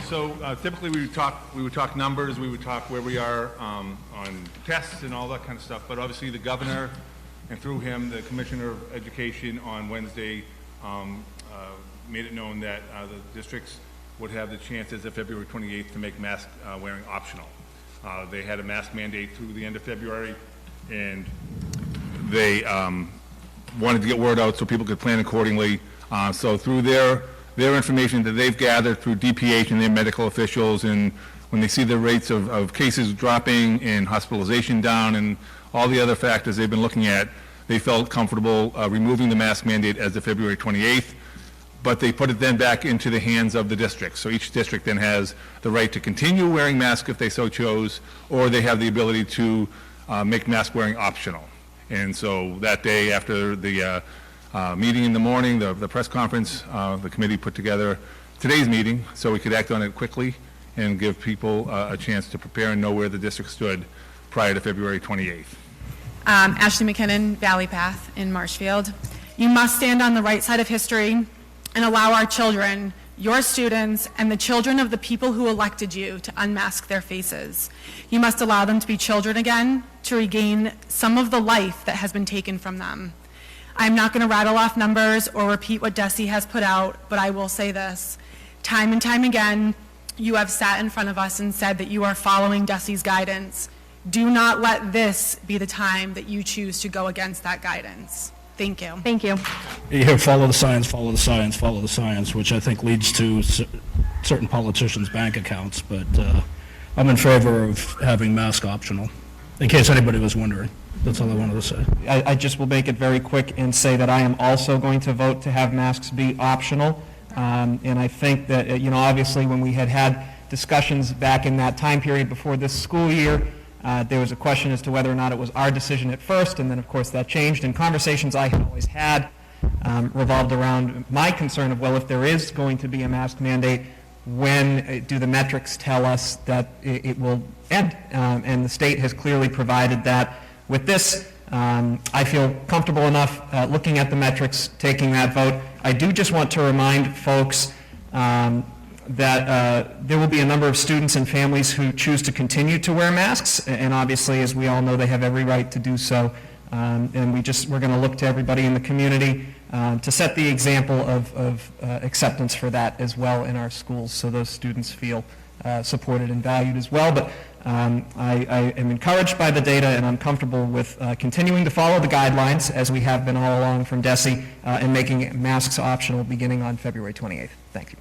So typically we would talk numbers, we would talk where we are on tests and all that kind of stuff. But obviously the governor, and through him, the Commissioner of Education on Wednesday made it known that the districts would have the chance as of February 28th to make mask wearing optional. They had a mask mandate through the end of February, and they wanted to get word out so people could plan accordingly. So through their information that they've gathered through DPH and their medical officials, and when they see the rates of cases dropping and hospitalization down and all the other factors they've been looking at, they felt comfortable removing the mask mandate as of February 28th, but they put it then back into the hands of the district. So each district then has the right to continue wearing masks if they so chose, or they have the ability to make mask wearing optional. And so that day after the meeting in the morning, the press conference, the committee put together today's meeting so we could act on it quickly and give people a chance to prepare and know where the district stood prior to February 28th. Ashley McKinnon, Valley Path in Marshfield. You must stand on the right side of history and allow our children, your students, and the children of the people who elected you to unmask their faces. You must allow them to be children again, to regain some of the life that has been taken from them. I'm not going to rattle off numbers or repeat what DESE has put out, but I will say this. Time and time again, you have sat in front of us and said that you are following DESE's guidance. Do not let this be the time that you choose to go against that guidance. Thank you. Thank you. You hear follow the science, follow the science, follow the science, which I think leads to certain politicians' bank accounts, but I'm in favor of having mask optional, in case anybody was wondering. That's all I wanted to say. I just will make it very quick and say that I am also going to vote to have masks be optional. And I think that, obviously when we had discussions back in that time period before this school year, there was a question as to whether or not it was our decision at first, and then of course that changed. And conversations I had always had revolved around my concern of, well, if there is going to be a mask mandate, when do the metrics tell us that it will end? And the state has clearly provided that. With this, I feel comfortable enough looking at the metrics, taking that vote. I do just want to remind folks that there will be a number of students and families who choose to continue to wear masks, and obviously, as we all know, they have every right to do so. And we're going to look to everybody in the community to set the example of acceptance for that as well in our schools, so those students feel supported and valued as well. But I am encouraged by the data, and I'm comfortable with continuing to follow the guidelines as we have been all along from DESE and making masks optional beginning on February 28th. Thank you.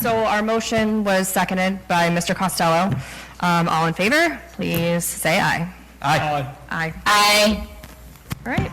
So our motion was seconded by Mr. Costello. All in favor, please say aye. Aye. Aye. Aye. All right.